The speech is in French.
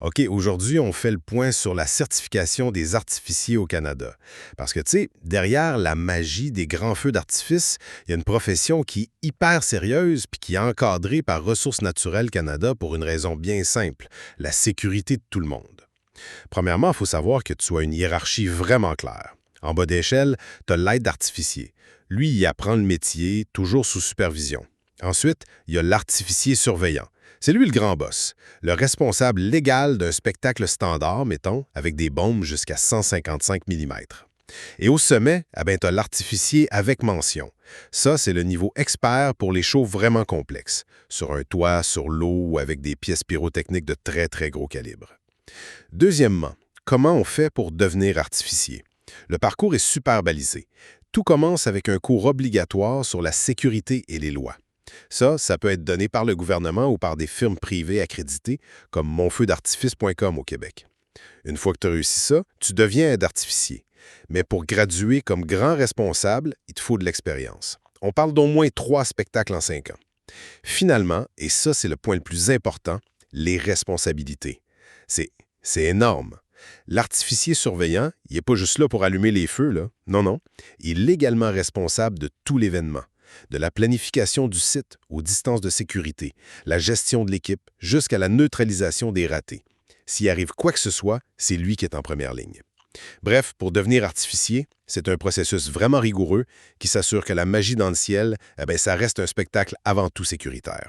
OK, aujourd'hui, on fait le point sur la certification des artificiers au Canada. Parce que, tu sais, derrière la magie des grands feux d'artifice, il y a une profession qui est hyper sérieuse puis qui est encadrée par Ressources naturelles Canada pour une raison bien simple, la sécurité de tout le monde. Premièrement, il faut savoir que tu as une hiérarchie vraiment claire. En bas d'échelle, tu as l'aide d'artificier. Lui, il apprend le métier, toujours sous supervision. Ensuite, il y a l'artificier surveillant. C'est lui le grand boss, le responsable légal d'un spectacle standard, mettons, avec des bombes jusqu'à 155 mm. Et au sommet, tu as l'artificier avec mention. Ça, c'est le niveau expert pour les shows vraiment complexes, sur un toit, sur l'eau ou avec des pièces pyrotechniques de très, très gros calibre. Deuxièmement, comment on fait pour devenir artificier? Le parcours est super balisé. Tout commence avec un cours obligatoire sur la sécurité et les lois. Ça peut être donné par le gouvernement ou par des firmes privées accréditées, comme monfeudartifice.com au Québec. Une fois que tu as réussi ça, tu deviens aide artificier. Mais pour graduer comme grand responsable, il te faut de l'expérience. On parle d'au moins 3 spectacles en 5 ans. Finalement, et ça c'est le point le plus important, les responsabilités. C'est, c'est énorme. L'artificier surveillant, il n'est pas juste là pour allumer les feux, là. Non, non. Il est également responsable de tout l'événement. De la planification du site aux distances de sécurité, la gestion de l'équipe, jusqu'à la neutralisation des ratés. S'il arrive quoi que ce soit, c'est lui qui est en première ligne. Bref, pour devenir artificier, c'est un processus vraiment rigoureux qui s'assure que la magie dans le ciel, ça reste un spectacle avant tout sécuritaire.